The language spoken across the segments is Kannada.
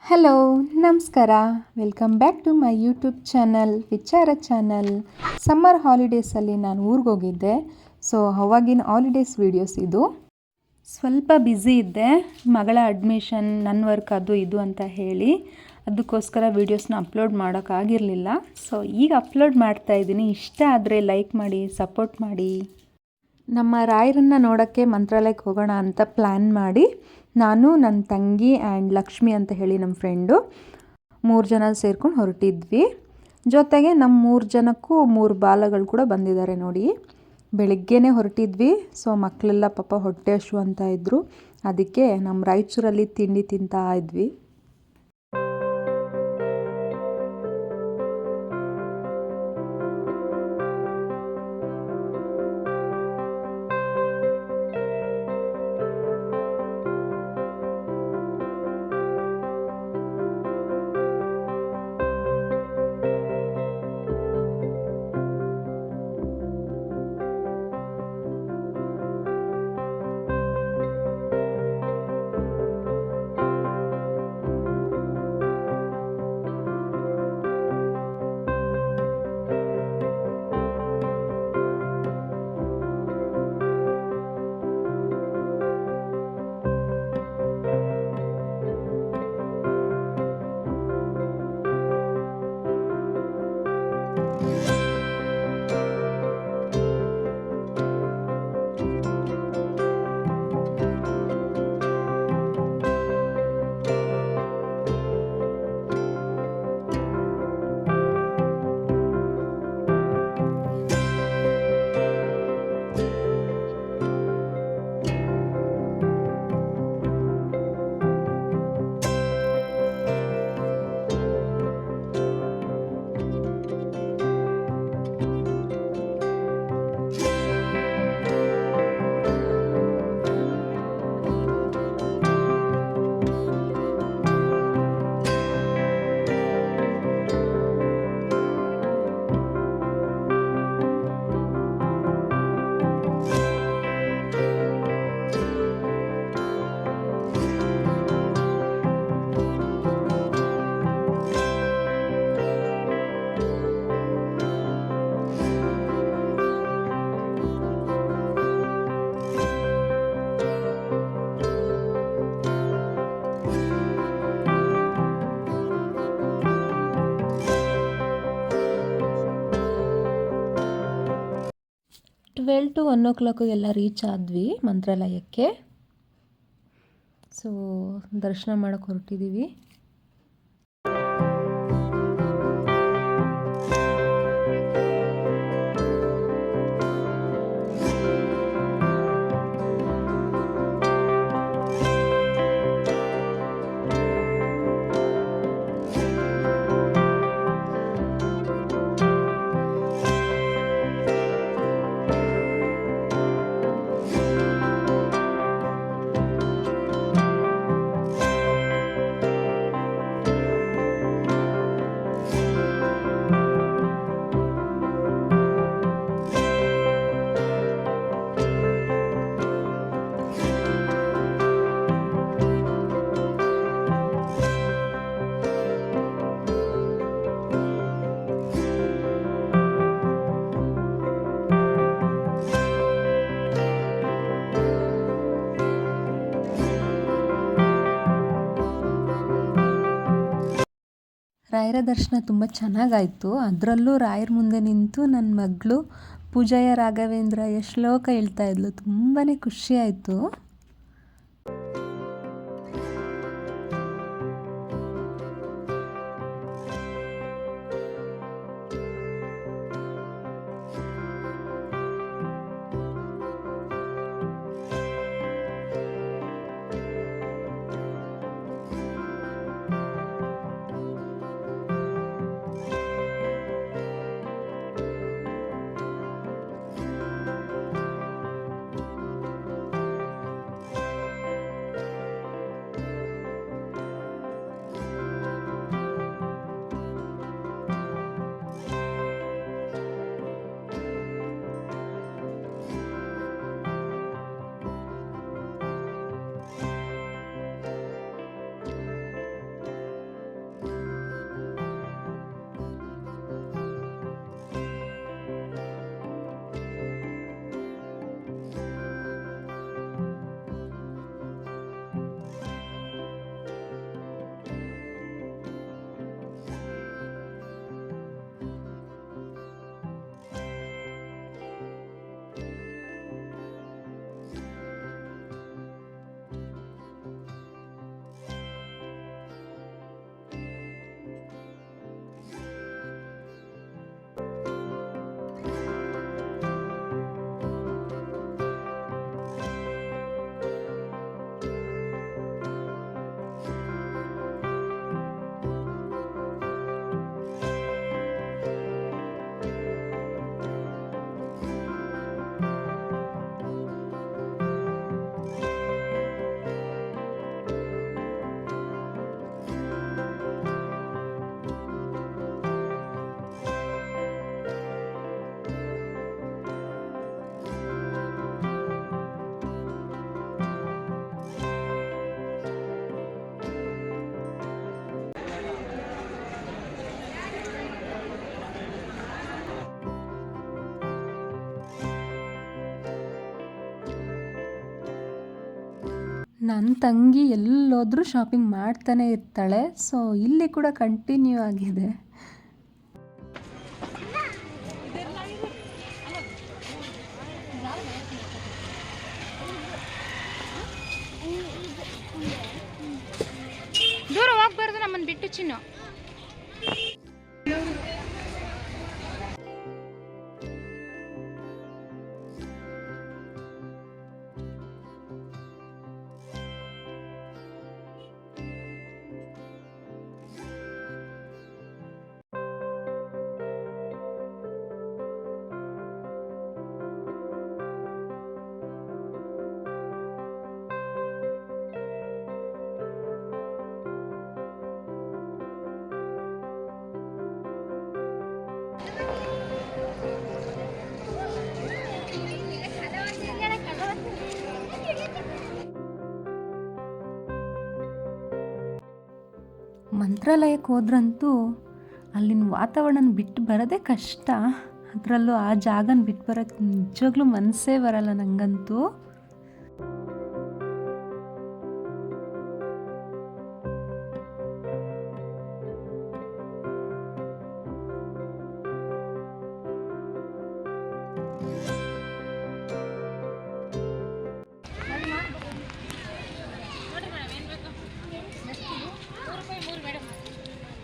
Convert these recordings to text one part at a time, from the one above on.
ಹಲೋ, ನಮಸ್ಕಾರ. Welcome back to my YouTube channel, ವಿಚಾರ ಚಾನಲ್. ಸಮ್ಮರ್ ಹಾಲಿಡೇಸಲ್ಲಿ ನಾನು ಊರಿಗೋಗಿದ್ದೆ. ಸೊ ಅವಾಗಿನ ಹಾಲಿಡೇಸ್ ವೀಡಿಯೋಸ್ ಇದು. ಸ್ವಲ್ಪ ಬ್ಯುಸಿ ಇದ್ದೆ, ಮಗಳ ಅಡ್ಮಿಷನ್, ನನ್ನ ವರ್ಕ್ ಅದು ಇದು ಅಂತ ಹೇಳಿ ಅದಕ್ಕೋಸ್ಕರ ವೀಡಿಯೋಸ್ನ ಅಪ್ಲೋಡ್ ಮಾಡೋಕ್ಕಾಗಿರಲಿಲ್ಲ. ಸೊ ಈಗ ಅಪ್ಲೋಡ್ ಮಾಡ್ತಾಯಿದ್ದೀನಿ. ಇಷ್ಟ ಆದರೆ ಲೈಕ್ ಮಾಡಿ, ಸಪೋರ್ಟ್ ಮಾಡಿ. ನಮ್ಮ ರಾಯರನ್ನು ನೋಡೋಕ್ಕೆ ಮಂತ್ರಾಲಯಕ್ಕೆ ಹೋಗೋಣ ಅಂತ ಪ್ಲ್ಯಾನ್ ಮಾಡಿ ನಾನು, ನನ್ನ ತಂಗಿ ಆ್ಯಂಡ್ ಲಕ್ಷ್ಮಿ ಅಂತ ಹೇಳಿ ನಮ್ಮ ಫ್ರೆಂಡು 3 ಜನ ಸೇರ್ಕೊಂಡು ಹೊರಟಿದ್ವಿ. ಜೊತೆಗೆ ನಮ್ಮ 3 ಜನಕ್ಕೂ 3 ಬಾಲಗಳು ಕೂಡ ಬಂದಿದ್ದಾರೆ ನೋಡಿ. ಬೆಳಗ್ಗೆನೇ ಹೊರಟಿದ್ವಿ. ಸೊ ಮಕ್ಕಳೆಲ್ಲ ಪಾಪ ಹೊಟ್ಟೆ ಹಶು ಅಂತ ಇದ್ದರು. ಅದಕ್ಕೆ ನಮ್ಮ ರಾಯಚೂರಲ್ಲಿ ತಿಂಡಿ ತಿಂತಾ ಇದ್ವಿ. ಟ್ವೆಲ್ ಟು 1 o'clockಗೆಲ್ಲ ರೀಚ್ ಆದ್ವಿ ಮಂತ್ರಾಲಯಕ್ಕೆ. ಸೊ ದರ್ಶನ ಮಾಡೋಕ್ಕೆ ಹೊರಟಿದ್ದೀವಿ. ರಾಯರ ದರ್ಶನ ತುಂಬ ಚೆನ್ನಾಗಾಯಿತು. ಅದರಲ್ಲೂ ರಾಯರ ಮುಂದೆ ನಿಂತು ನನ್ನ ಮಗಳು ಪೂಜಾಯ ರಾಘವೇಂದ್ರ ಶ್ಲೋಕ ಹೇಳ್ತಾ ಇದ್ಲು. ತುಂಬಾ ಖುಷಿಯಾಯಿತು. ನನ್ನ ತಂಗಿ ಎಲ್ಲೋದ್ರೂ ಶಾಪಿಂಗ್ ಮಾಡ್ತಾನೆ ಇರ್ತಾಳೆ. ಸೊ ಇಲ್ಲಿ ಕೂಡ ಕಂಟಿನ್ಯೂ ಆಗಿದೆ. ದೂರ ಹೋಗ್ಬಾರ್ದು ನಮ್ಮನ್ನು ಬಿಟ್ಟು ಚಿನ್ನು. ಮಂತ್ರಾಲಯಕ್ಕೆ ಹೋದ್ರಂತೂ ಅಲ್ಲಿನ ವಾತಾವರಣ ಬಿಟ್ಟು ಬರೋದೇ ಕಷ್ಟ. ಅದರಲ್ಲೂ ಆ ಜಾಗನ ಬಿಟ್ಟು ಬರೋಕ್ಕೆ ನಿಜವಾಗ್ಲೂ ಮನಸ್ಸೇ ಬರಲ್ಲ ನನಗಂತೂ.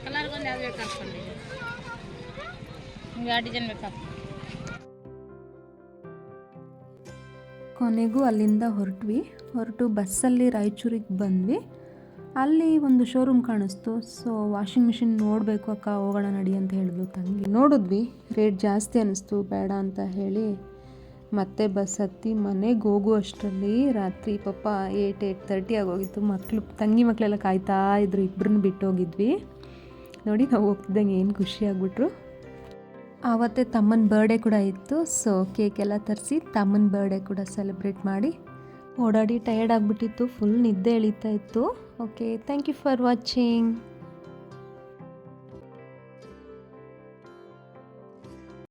ಕಲರ್ಗೊಂದು ಯಾವ್ದು ಬೇಕು ಹಾಕ್ಕೊಂಡು ನಿಮ್ಗೆ ಯಾವ ಡಿಸೈನ್ ಬೇಕಾ? ಕೊನೆಗೂ ಅಲ್ಲಿಂದ ಹೊರಟು ಬಸ್ಸಲ್ಲಿ ರಾಯಚೂರಿಗೆ ಬಂದ್ವಿ. ಅಲ್ಲಿ ಒಂದು ಶೋರೂಮ್ ಕಾಣಿಸ್ತು. ಸೊ ವಾಷಿಂಗ್ ಮಿಷಿನ್ ನೋಡಬೇಕು ಅಕ್ಕ, ಹೋಗೋಣ ನಡಿ ಅಂತ ಹೇಳಿದ್ಲು ತಂಗಿ. ನೋಡಿದ್ವಿ, ರೇಟ್ ಜಾಸ್ತಿ ಅನ್ನಿಸ್ತು, ಬೇಡ ಅಂತ ಹೇಳಿ ಮತ್ತೆ ಬಸ್ ಹತ್ತಿ ಮನೆಗೆ ಹೋಗೋ ಅಷ್ಟರಲ್ಲಿ ರಾತ್ರಿ ಪಾಪ 8:30 ಆಗೋಗಿತ್ತು. ತಂಗಿ ಮಕ್ಕಳೆಲ್ಲ ಕಾಯ್ತಾ ಇದ್ರು, ಇಬ್ಬರನ್ನ ಬಿಟ್ಟು ಹೋಗಿದ್ವಿ. ನೋಡಿ ನಾವು ಹೋಗ್ತಿದ್ದಂಗೆ ಏನು ಖುಷಿ ಆಗ್ಬಿಟ್ರು. ಆವತ್ತೇ ತಮ್ಮನ ಬರ್ಡೇ ಕೂಡ ಇತ್ತು. ಸೊ ಕೇಕೆಲ್ಲ ತರಿಸಿ ತಮ್ಮನ ಬರ್ಡೇ ಕೂಡ ಸೆಲೆಬ್ರೇಟ್ ಮಾಡಿ ಓಡಾಡಿ ಟಯರ್ಡ್ ಆಗಿಬಿಟ್ಟಿತ್ತು, ಫುಲ್ ನಿದ್ದೆ ಎಳೀತಾ ಇತ್ತು. Okay, thank you for watching.